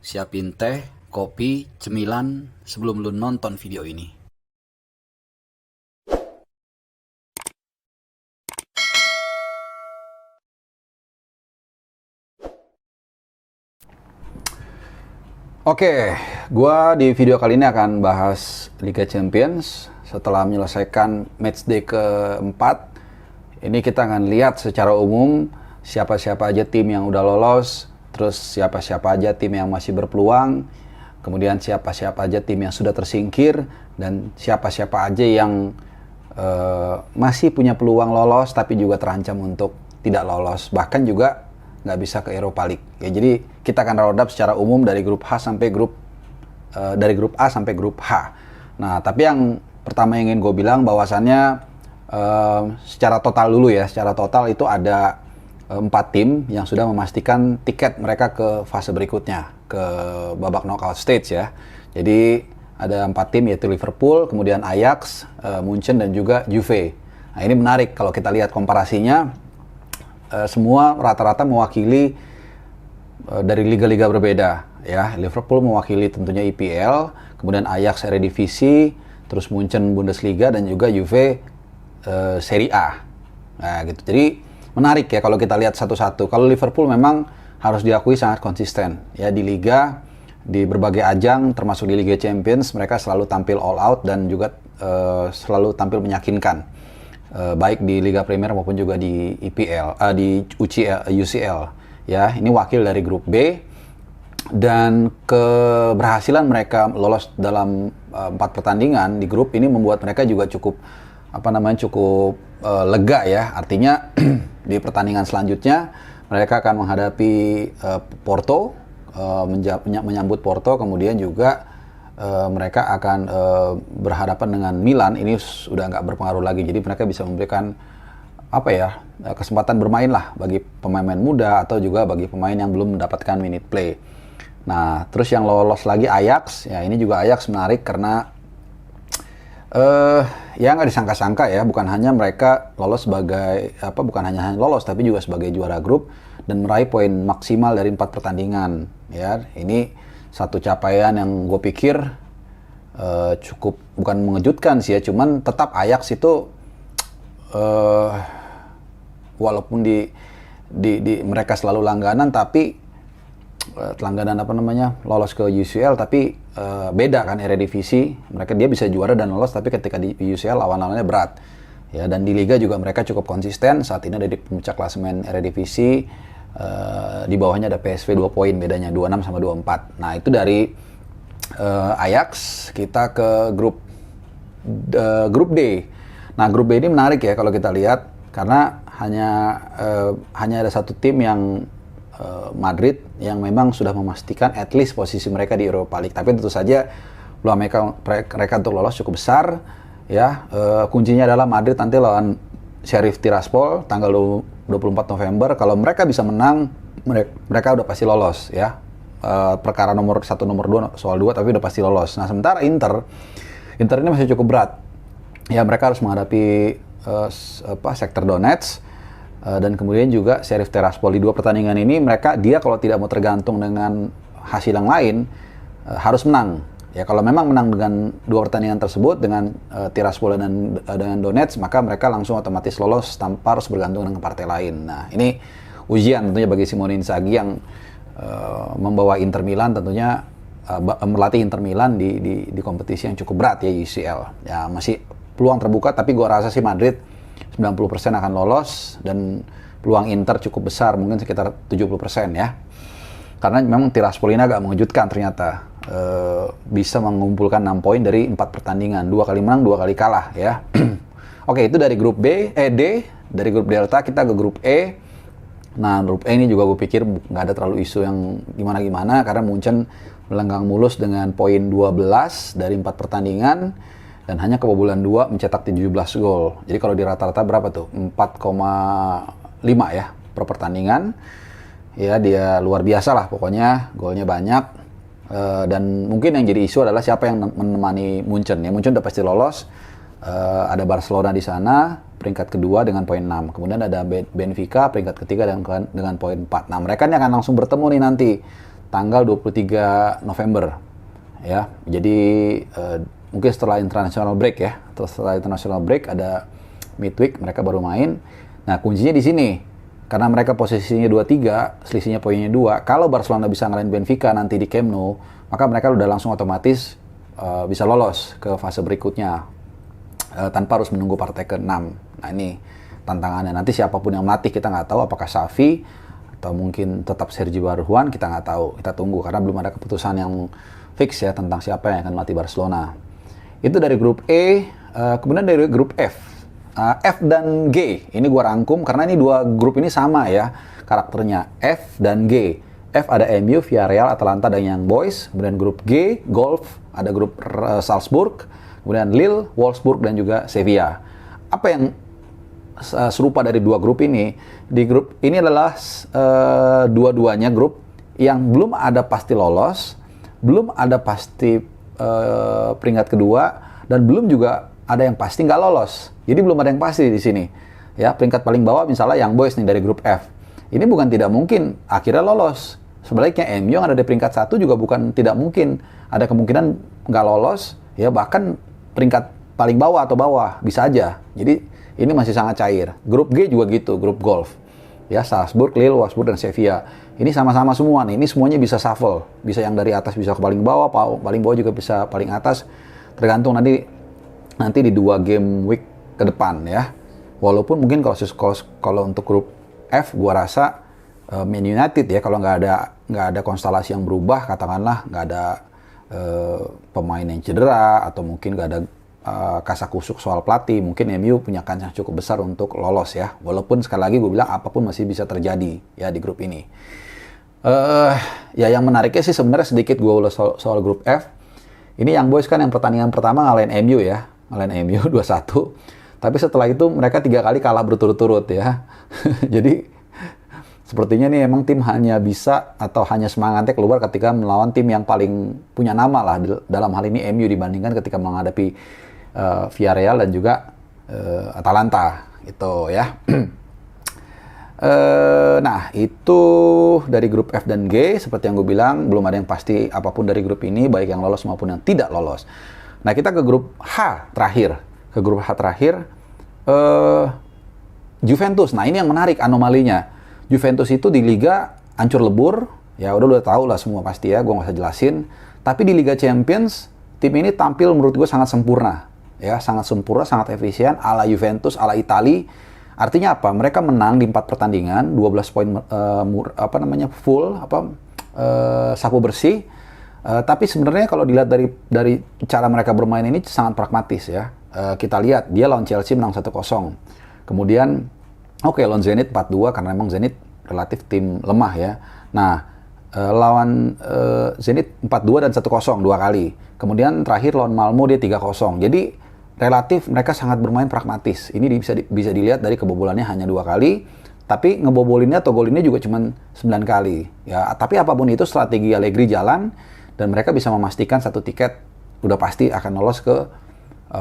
Siapin teh, kopi, cemilan sebelum lu nonton video ini. Oke, gua di video kali ini akan bahas Liga Champions. Setelah menyelesaikan matchday keempat, ini kita akan lihat secara umum siapa-siapa aja tim yang udah lolos, terus siapa-siapa aja tim yang masih berpeluang, kemudian siapa-siapa aja tim yang sudah tersingkir, dan siapa-siapa aja yang masih punya peluang lolos tapi juga terancam untuk tidak lolos, bahkan juga nggak bisa ke Europa League. Ya, jadi kita akan round up secara umum dari grup H sampai dari grup A sampai grup H. Nah, tapi yang pertama yang ingin gue bilang bahwasannya secara total dulu ya, secara total itu ada 4 tim yang sudah memastikan tiket mereka ke fase berikutnya, ke babak knockout stage ya. Jadi ada 4 tim yaitu Liverpool, kemudian Ajax, Munchen dan juga Juve. Nah, ini menarik kalau kita lihat komparasinya. Semua rata-rata mewakili dari liga-liga berbeda ya. Liverpool mewakili tentunya IPL, kemudian Ajax Eredivisie, terus Munchen Bundesliga dan juga Juve Serie A. Nah, gitu. Jadi menarik ya kalau kita lihat satu-satu. Kalau Liverpool memang harus diakui sangat konsisten ya di liga, di berbagai ajang termasuk di Liga Champions mereka selalu tampil all out dan juga selalu tampil meyakinkan. Baik di Liga Premier maupun juga di IPL, di UCL ya. Ini wakil dari grup B dan keberhasilan mereka lolos dalam 4 pertandingan di grup ini membuat mereka juga cukup cukup lega ya. Artinya di pertandingan selanjutnya mereka akan menghadapi Porto, menyambut Porto, kemudian juga mereka akan berhadapan dengan Milan. Ini sudah nggak berpengaruh lagi, jadi mereka bisa memberikan kesempatan bermain lah bagi pemain-pemain muda atau juga bagi pemain yang belum mendapatkan minute play. Nah, terus yang lolos lagi Ajax, ya ini juga Ajax menarik karena ya nggak disangka-sangka ya, bukan hanya mereka lolos sebagai bukan hanya lolos tapi juga sebagai juara grup dan meraih poin maksimal dari 4 pertandingan ya. Ini satu capaian yang gue pikir cukup bukan mengejutkan sih ya, cuman tetap Ajax itu walaupun di mereka selalu langganan tapi lolos ke UCL tapi beda kan Eredivisie, dia bisa juara dan lolos tapi ketika di UCL lawan-lawannya berat ya. Dan di Liga juga mereka cukup konsisten, saat ini ada di puncak klasemen Eredivisie. Di bawahnya ada PSV 2 poin bedanya, 26 sama 24. Nah, itu dari Ajax. Kita ke grup D. Nah, grup B ini menarik ya kalau kita lihat karena hanya ada satu tim yang Madrid yang memang sudah memastikan at least posisi mereka di Europa League. Tapi tentu saja peluang mereka untuk lolos cukup besar ya. Kuncinya adalah Madrid nanti lawan Sheriff Tiraspol tanggal 24 November. Kalau mereka bisa menang, mereka udah pasti lolos ya. Perkara nomor 1, nomor 2, soal 2 tapi udah pasti lolos. Nah, sementara Inter ini masih cukup berat. Ya, mereka harus menghadapi Shakhtar Donetsk dan kemudian juga Sheriff Tiraspol. Di 2 pertandingan ini dia kalau tidak mau tergantung dengan hasil yang lain harus menang. Ya, kalau memang menang dengan 2 pertandingan tersebut dengan Tiraspol dan dengan Donetsk, maka mereka langsung otomatis lolos tanpa harus bergantung dengan partai lain. Nah, ini ujian tentunya bagi Simone Inzaghi yang membawa Inter Milan, tentunya melatih Inter Milan di kompetisi yang cukup berat ya, UCL. Ya, masih peluang terbuka, tapi gua rasa sih Madrid 90% akan lolos dan peluang Inter cukup besar, mungkin sekitar 70% ya. Karena memang Tiraspol ini agak mengejutkan ternyata. Bisa mengumpulkan 6 poin dari 4 pertandingan, 2 kali menang, 2 kali kalah ya. Oke, itu dari grup D. Dari grup Delta kita ke grup E. Nah, grup E ini juga gue pikir nggak ada terlalu isu yang gimana-gimana karena Munchen melenggang mulus dengan poin 12 dari 4 pertandingan dan hanya kebobolan 2 mencetak 17 gol. Jadi kalau di rata-rata berapa tuh? 4,5 ya per pertandingan. Ya, dia luar biasa lah pokoknya, golnya banyak. Dan mungkin yang jadi isu adalah siapa yang menemani Munchen. Ya, Munchen udah pasti lolos. Ada Barcelona di sana, peringkat kedua dengan poin 6. Kemudian ada Benfica, peringkat ketiga dengan poin 4. Nah, mereka ini akan langsung bertemu nih nanti tanggal 23 November. Ya, jadi mungkin setelah international break ya. Setelah international break ada midweek mereka baru main. Nah, kuncinya di sini. Karena mereka posisinya 23, selisihnya poinnya 2. Kalau Barcelona bisa ngalahin Benfica nanti di Camp Nou, maka mereka udah langsung otomatis bisa lolos ke fase berikutnya tanpa harus menunggu partai ke-6. Nah, ini tantangannya. Nanti siapapun yang melatih kita nggak tahu, apakah Xavi atau mungkin tetap Sergi Barjuan, kita nggak tahu. Kita tunggu karena belum ada keputusan yang fix ya tentang siapa yang akan melatih Barcelona. Itu dari grup E. Kemudian dari grup F. F dan G, ini gua rangkum karena ini dua grup ini sama ya karakternya, F dan G. F ada MU, Villarreal, Atalanta, dan Young Boys. Kemudian grup G, Golf, ada grup Salzburg, kemudian Lille, Wolfsburg, dan juga Sevilla. Apa yang serupa dari dua grup ini? Di grup ini adalah dua-duanya grup yang belum ada pasti lolos, belum ada pasti peringkat kedua, dan belum juga ada yang pasti nggak lolos. Jadi belum ada yang pasti di sini. Ya, peringkat paling bawah misalnya Young Boys nih dari grup F. Ini bukan tidak mungkin akhirnya lolos. Sebaliknya MU yang ada di peringkat 1 juga bukan tidak mungkin. Ada kemungkinan nggak lolos, ya bahkan peringkat paling bawah atau bawah bisa aja. Jadi ini masih sangat cair. Grup G juga gitu, grup Golf. Ya, Salzburg, Lille, Wolfsburg, dan Sevilla. Ini sama-sama semua nih. Ini semuanya bisa shuffle. Bisa yang dari atas bisa ke paling bawah, paling bawah juga bisa paling atas. Tergantung nanti di 2 game week ke depan ya. Walaupun mungkin kalau untuk grup F gua rasa Man United ya, kalau nggak ada konstelasi yang berubah, katakanlah nggak ada pemain yang cedera atau mungkin nggak ada kasakusuk soal pelatih, mungkin MU punya kans yang cukup besar untuk lolos ya. Walaupun sekali lagi gue bilang apapun masih bisa terjadi ya di grup ini. Ya yang menariknya sih sebenarnya sedikit gue ulas soal grup F. Ini Young Boys kan yang pertandingan pertama ngalahin MU ya. Ngalahin MU 2-1. Tapi setelah itu mereka 3 kali kalah berturut-turut ya. Jadi sepertinya nih emang tim hanya bisa atau hanya semangatnya keluar ketika melawan tim yang paling punya nama lah. Dalam hal ini MU dibandingkan ketika menghadapi Villarreal dan juga Atalanta gitu ya. Nah itu dari grup F dan G. Seperti yang gue bilang belum ada yang pasti apapun dari grup ini, baik yang lolos maupun yang tidak lolos. Nah kita ke grup H terakhir. Juventus. Nah ini yang menarik anomalinya. Juventus itu di Liga hancur lebur. Ya udah tahu lah semua pasti ya. Gue nggak usah jelasin. Tapi di Liga Champions tim ini tampil menurut gue sangat sempurna. Ya sangat sempurna, sangat efisien. Ala Juventus, ala Itali. Artinya apa? Mereka menang di 4 pertandingan, 12 poin full sapu bersih. Tapi sebenarnya kalau dilihat dari cara mereka bermain ini sangat pragmatis ya. Kita lihat dia lawan Chelsea menang 1-0. Kemudian lawan Zenit 4-2 karena memang Zenit relatif tim lemah ya. Nah, lawan Zenit 4-2 dan 1-0 2 kali. Kemudian terakhir lawan Malmo dia 3-0. Jadi relatif mereka sangat bermain pragmatis. Ini bisa dilihat dari kebobolannya hanya 2 kali. Tapi ngebobolinnya atau golinnya juga cuma 9 kali. Ya, tapi apapun itu strategi Allegri jalan. Dan mereka bisa memastikan satu tiket udah pasti akan lolos ke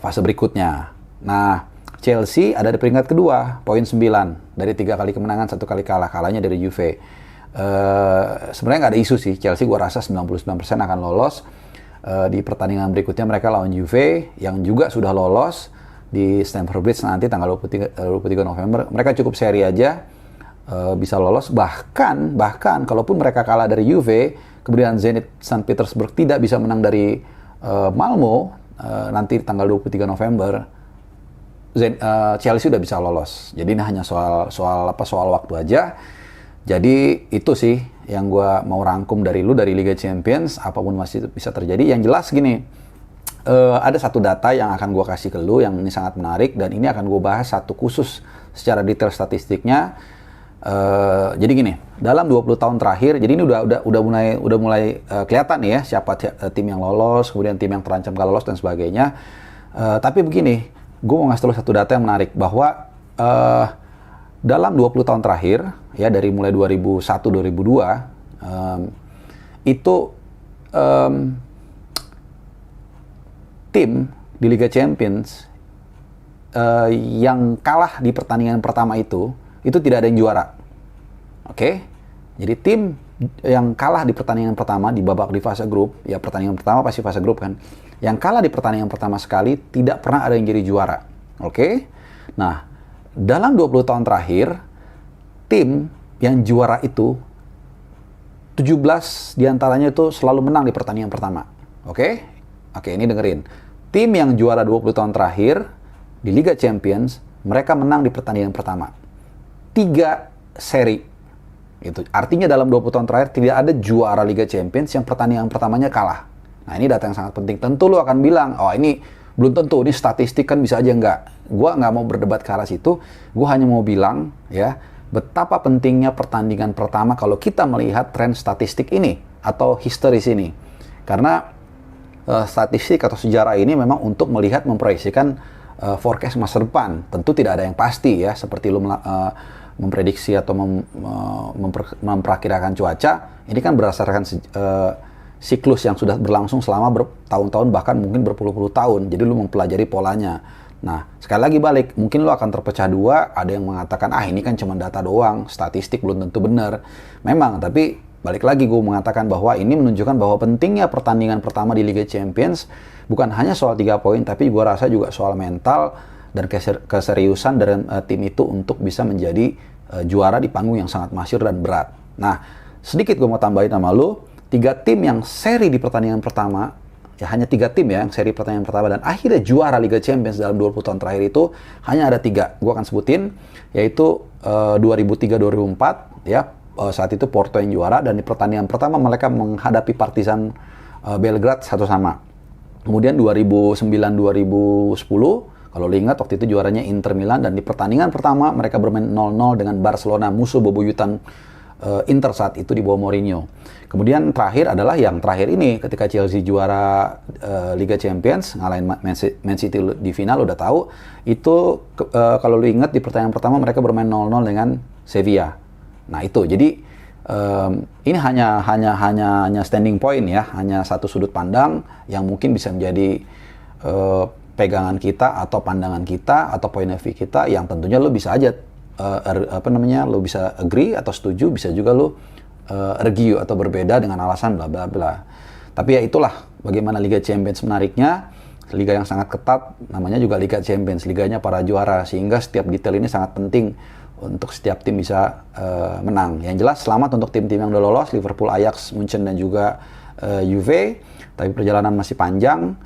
fase berikutnya. Nah, Chelsea ada di peringkat kedua, poin 9. Dari 3 kali kemenangan, 1 kali kalah. Kalahnya dari Juve. Sebenarnya nggak ada isu sih. Chelsea gua rasa 99% akan lolos. Di pertandingan berikutnya mereka lawan Juve, yang juga sudah lolos di Stamford Bridge nanti tanggal 23 November. Mereka cukup seri aja, bisa lolos. Bahkan kalaupun mereka kalah dari Juve, kemudian Zenit St. Petersburg tidak bisa menang dari Malmo nanti tanggal 23 November, Chelsea udah bisa lolos. Jadi ini hanya soal waktu aja. Jadi itu sih yang gue mau rangkum dari Liga Champions. Apapun masih bisa terjadi. Yang jelas gini, ada satu data yang akan gue kasih ke lu yang ini sangat menarik dan ini akan gue bahas satu khusus secara detail statistiknya. Jadi gini, dalam 20 tahun terakhir, jadi ini udah mulai kelihatan nih ya siapa tim yang lolos, kemudian tim yang terancam gak lolos dan sebagainya. Tapi begini, gue mau ngasih tahu satu data yang menarik bahwa dalam 20 tahun terakhir ya dari mulai 2001-2002 itu tim di Liga Champions yang kalah di pertandingan pertama itu tidak ada yang juara. Oke? Jadi tim yang kalah di pertandingan pertama di babak di fase grup, ya pertandingan pertama pasti fase grup kan. Yang kalah di pertandingan pertama sekali tidak pernah ada yang jadi juara. Oke? Nah, dalam 20 tahun terakhir, tim yang juara itu 17 diantaranya itu selalu menang di pertandingan pertama. Oke? Oke, ini dengerin. Tim yang juara 20 tahun terakhir di Liga Champions, mereka menang di pertandingan pertama. 3 seri. Itu artinya dalam 20 tahun terakhir tidak ada juara Liga Champions yang pertandingan pertamanya kalah. Nah, ini data yang sangat penting. Tentu lu akan bilang, oh ini belum tentu, ini statistik kan bisa aja enggak. Gua nggak mau berdebat ke arah situ. Gua hanya mau bilang, ya, betapa pentingnya pertandingan pertama kalau kita melihat tren statistik ini atau historis ini. Karena statistik atau sejarah ini memang untuk melihat memproyeksikan forecast masa depan. Tentu tidak ada yang pasti ya, seperti lu memprediksi atau memperkirakan cuaca. Ini kan berdasarkan siklus yang sudah berlangsung selama bertahun-tahun, bahkan mungkin berpuluh-puluh tahun. Jadi lu mempelajari polanya. Nah, sekali lagi balik, mungkin lu akan terpecah dua. Ada yang mengatakan, ini kan cuma data doang, statistik belum tentu benar. Memang, tapi balik lagi gue mengatakan bahwa ini menunjukkan bahwa pentingnya pertandingan pertama di Liga Champions bukan hanya soal 3 poin, tapi gue rasa juga soal mental dan keseriusan dari tim itu untuk bisa menjadi juara di panggung yang sangat masyhur dan berat. Nah, sedikit gue mau tambahin sama lu, 3 tim yang seri di pertandingan pertama, ya hanya 3 tim ya yang seri pertandingan pertama dan akhirnya juara Liga Champions dalam 20 tahun terakhir itu hanya ada 3. Gue akan sebutin, yaitu 2003-2004 ya, saat itu Porto yang juara dan di pertandingan pertama mereka menghadapi Partizan Belgrade 1-1. Kemudian 2009-2010 kalau lo ingat waktu itu juaranya Inter Milan dan di pertandingan pertama mereka bermain 0-0 dengan Barcelona, musuh bebuyutan Inter saat itu di bawah Mourinho. Kemudian terakhir adalah yang terakhir ini ketika Chelsea juara Liga Champions ngalahin Man City di final, udah tahu itu kalau lu ingat di pertandingan pertama mereka bermain 0-0 dengan Sevilla. Nah itu jadi ini hanya standing point ya, hanya satu sudut pandang yang mungkin bisa menjadi pegangan kita atau pandangan kita atau point of view kita yang tentunya lu bisa aja lo bisa agree atau setuju, bisa juga lo argue atau berbeda dengan alasan bla bla bla. Tapi ya itulah bagaimana Liga Champions menariknya, liga yang sangat ketat, namanya juga Liga Champions, liganya para juara, sehingga setiap detail ini sangat penting untuk setiap tim bisa menang. Yang jelas selamat untuk tim-tim yang udah lolos, Liverpool, Ajax, Munchen dan juga Juve. Tapi perjalanan masih panjang.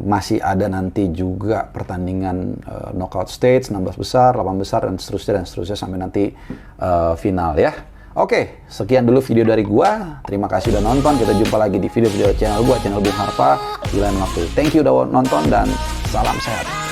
Masih ada nanti juga pertandingan knockout stage, 16 besar, 8 besar, dan seterusnya sampai nanti final ya. Oke, sekian dulu video dari gua. Terima kasih udah nonton. Kita jumpa lagi di video-video channel gua, channel Bung Harpa di lain waktu. Thank you udah nonton dan salam sehat.